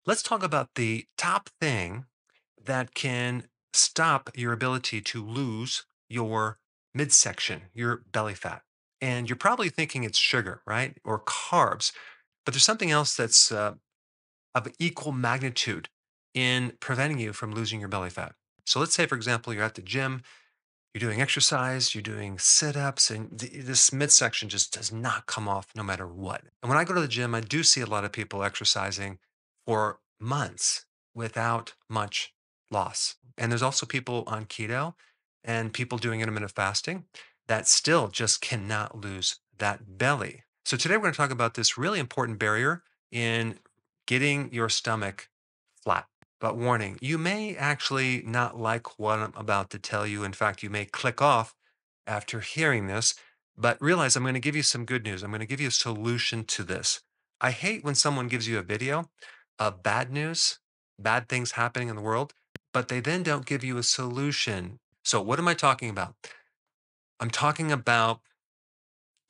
Let's talk about the top thing that can stop your ability to lose your midsection, your belly fat. And you're probably thinking it's sugar, right? Or carbs. But there's something else that's of equal magnitude in preventing you from losing your belly fat. So let's say, for example, you're at the gym, you're doing exercise, you're doing sit ups, and this midsection just does not come off no matter what. And when I go to the gym, I do see a lot of people exercising for months without much loss. And there's also people on keto and people doing intermittent fasting that still just cannot lose that belly. So today we're going to talk about this really important barrier in getting your stomach flat. But warning, you may actually not like what I'm about to tell you. In fact, you may click off after hearing this, but realize I'm going to give you some good news. I'm going to give you a solution to this. I hate when someone gives you a video of bad news, bad things happening in the world, but they then don't give you a solution. So, what am I talking about? I'm talking about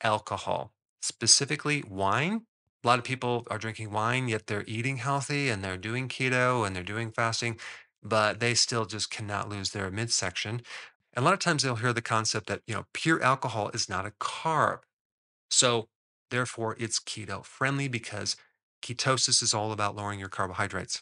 alcohol, specifically wine. A lot of people are drinking wine, yet they're eating healthy and they're doing keto and they're doing fasting, but they still just cannot lose their midsection. And a lot of times they'll hear the concept that, pure alcohol is not a carb. So therefore it's keto friendly because ketosis is all about lowering your carbohydrates.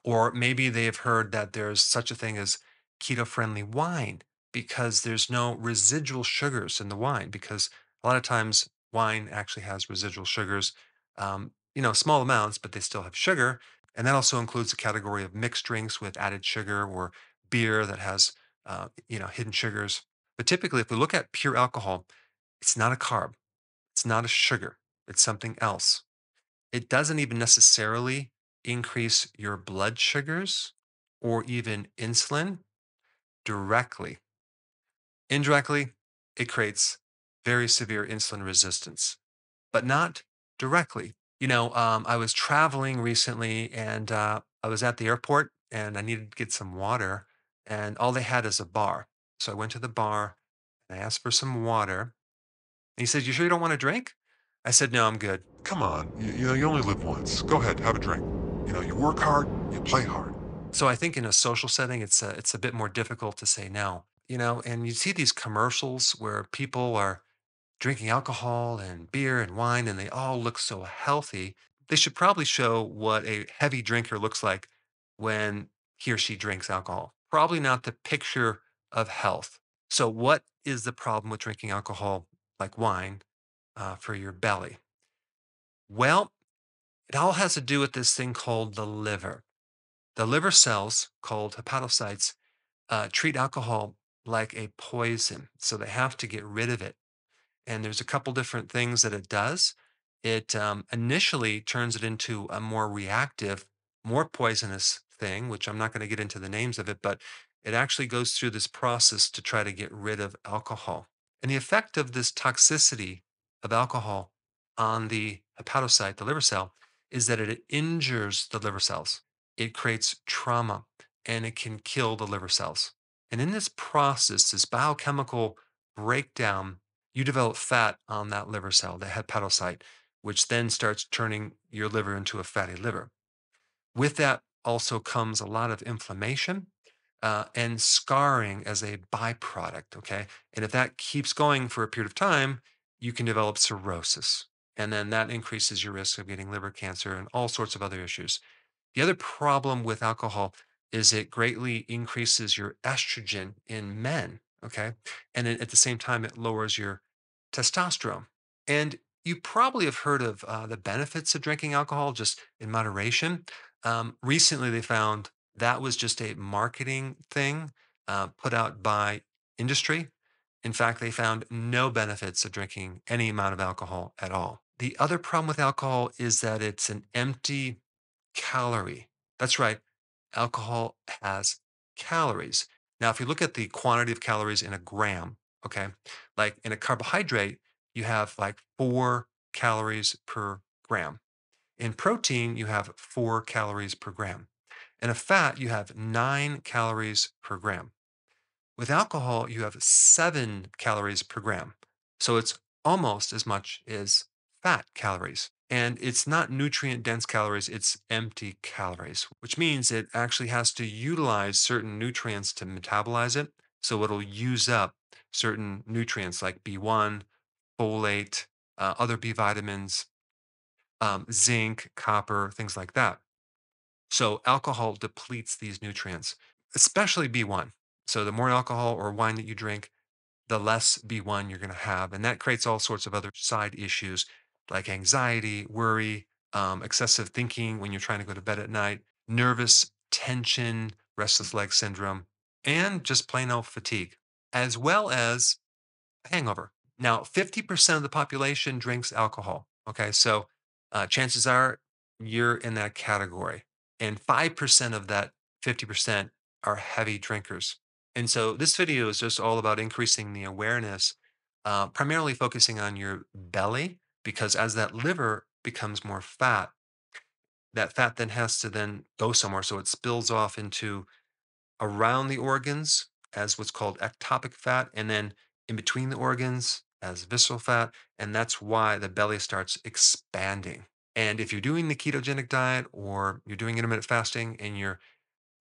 Or maybe they've heard that there's such a thing as keto friendly wine because there's no residual sugars in the wine. Because a lot of times wine actually has residual sugars, small amounts, but they still have sugar. And that also includes the category of mixed drinks with added sugar or beer that has, hidden sugars. But typically, if we look at pure alcohol, it's not a carb, it's not a sugar, it's something else. It doesn't even necessarily increase your blood sugars or even insulin directly. Indirectly, it creates very severe insulin resistance, but not directly. I was traveling recently and I was at the airport and I needed to get some water, and all they had is a bar. So I went to the bar and I asked for some water. And he said, "You sure you don't want to drink?" I said, "No, I'm good." Come on, you only live once. Go ahead, have a drink. You work hard, you play hard. So I think in a social setting, it's a bit more difficult to say no, and you see these commercials where people are drinking alcohol and beer and wine, and they all look so healthy. They should probably show what a heavy drinker looks like when he or she drinks alcohol. Probably not the picture of health. So, what is the problem with drinking alcohol like wine for your belly? Well, it all has to do with this thing called the liver. The liver cells, called hepatocytes, treat alcohol like a poison. So they have to get rid of it. And there's a couple different things that it does. It initially turns it into a more reactive, more poisonous thing, which I'm not going to get into the names of it, but it actually goes through this process to try to get rid of alcohol. And the effect of this toxicity of alcohol on the hepatocyte, the liver cell, is that it injures the liver cells. It creates trauma and it can kill the liver cells. And in this process, this biochemical breakdown, you develop fat on that liver cell, the hepatocyte, which then starts turning your liver into a fatty liver. With that also comes a lot of inflammation and scarring as a byproduct. Okay. And if that keeps going for a period of time, you can develop cirrhosis. And then that increases your risk of getting liver cancer and all sorts of other issues. The other problem with alcohol is it greatly increases your estrogen in men. Okay. And then at the same time, it lowers your testosterone. And you probably have heard of the benefits of drinking alcohol just in moderation. Recently, they found that was just a marketing thing put out by industry. In fact, they found no benefits of drinking any amount of alcohol at all. The other problem with alcohol is that it's an empty calorie. That's right. Alcohol has calories. Now, if you look at the quantity of calories in a gram, okay, like in a carbohydrate, you have like 4 calories per gram. In protein, you have 4 calories per gram. In a fat, you have 9 calories per gram. With alcohol, you have 7 calories per gram. So it's almost as much as fat calories. And it's not nutrient dense calories, it's empty calories, which means it actually has to utilize certain nutrients to metabolize it. So it'll use up certain nutrients like B1, folate, other B vitamins, zinc, copper, things like that. So alcohol depletes these nutrients, especially B1. So the more alcohol or wine that you drink, the less B1 you're going to have. And that creates all sorts of other side issues like anxiety, worry, excessive thinking when you're trying to go to bed at night, nervous tension, restless leg syndrome, and just plain old fatigue, as well as hangover. Now, 50% of the population drinks alcohol. Okay. So chances are you're in that category. And 5% of that 50% are heavy drinkers. And so this video is just all about increasing the awareness, primarily focusing on your belly, because as that liver becomes more fat, that fat then has to then go somewhere. So it spills off into around the organs as what's called ectopic fat, and then in between the organs as visceral fat. And that's why the belly starts expanding. And if you're doing the ketogenic diet or you're doing intermittent fasting and you're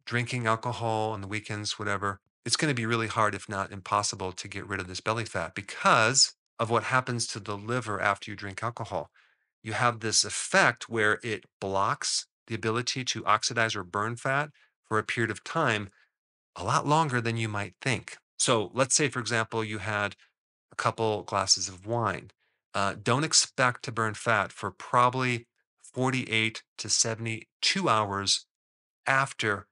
drinking alcohol on the weekends, whatever, it's going to be really hard, if not impossible, to get rid of this belly fat because of what happens to the liver after you drink alcohol. You have this effect where it blocks the ability to oxidize or burn fat for a period of time a lot longer than you might think. So let's say, for example, you had a couple glasses of wine. Don't expect to burn fat for probably 48 to 72 hours after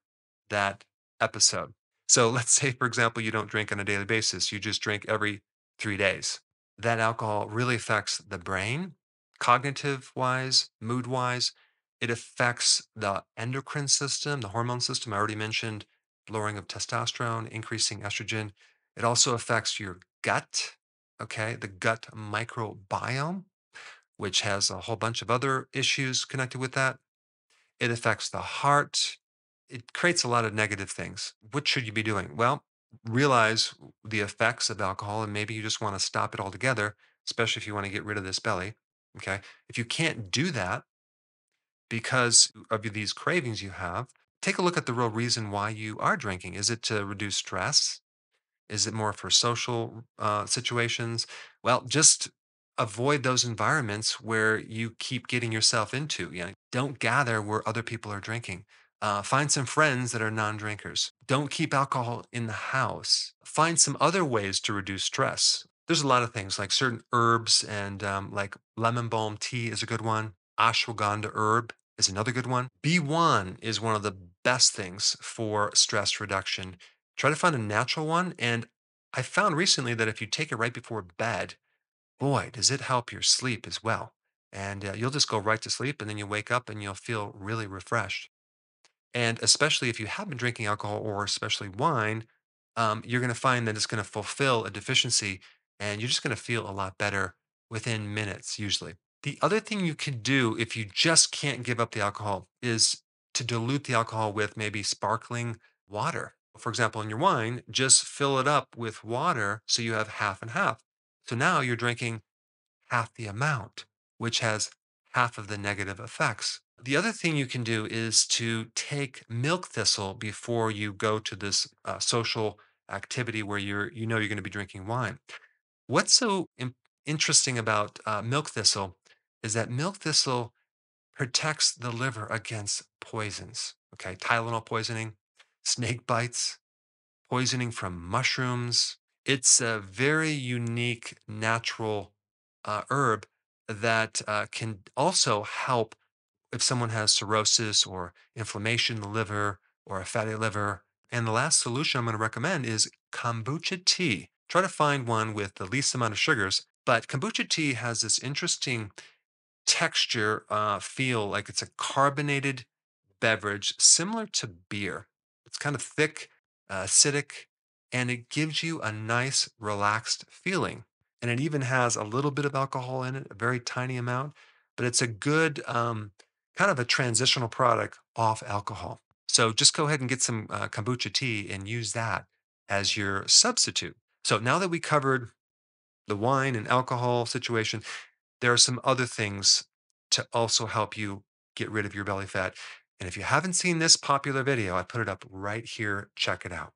that episode. So let's say, for example, you don't drink on a daily basis, you just drink every 3 days. That alcohol really affects the brain, cognitive wise, mood wise. It affects the endocrine system, the hormone system. I already mentioned lowering of testosterone, increasing estrogen. It also affects your gut, okay, the gut microbiome, which has a whole bunch of other issues connected with that. It affects the heart. It creates a lot of negative things. What should you be doing? Well, realize the effects of alcohol and maybe you just want to stop it altogether, especially if you want to get rid of this belly. Okay. If you can't do that because of these cravings you have, take a look at the real reason why you are drinking. Is it to reduce stress? Is it more for social situations? Well, just avoid those environments where you keep getting yourself into. You know, don't gather where other people are drinking. Find some friends that are non-drinkers. Don't keep alcohol in the house. Find some other ways to reduce stress. There's a lot of things like certain herbs and like lemon balm tea is a good one. Ashwagandha herb is another good one. B1 is one of the best things for stress reduction. Try to find a natural one. And I found recently that if you take it right before bed, boy, does it help your sleep as well. And you'll just go right to sleep and then you wake up and you'll feel really refreshed. And especially if you have been drinking alcohol or especially wine, you're going to find that it's going to fulfill a deficiency and you're just going to feel a lot better within minutes, usually. The other thing you can do if you just can't give up the alcohol is to dilute the alcohol with maybe sparkling water. For example, in your wine, just fill it up with water so you have half and half. So now you're drinking half the amount, which has half of the negative effects. The other thing you can do is to take milk thistle before you go to this social activity where you're going to be drinking wine. What's so interesting about milk thistle is that milk thistle protects the liver against poisons. Okay, Tylenol poisoning, snake bites, poisoning from mushrooms. It's a very unique natural herb that can also help if someone has cirrhosis or inflammation in the liver or a fatty liver. And the last solution I'm going to recommend is kombucha tea. Try to find one with the least amount of sugars, but kombucha tea has this interesting texture, feel like it's a carbonated beverage similar to beer. It's kind of thick, acidic, and it gives you a nice, relaxed feeling. And it even has a little bit of alcohol in it, a very tiny amount, but it's a good kind of a transitional product off alcohol. So just go ahead and get some kombucha tea and use that as your substitute. So now that we covered the wine and alcohol situation, there are some other things to also help you get rid of your belly fat. And if you haven't seen this popular video, I put it up right here. Check it out.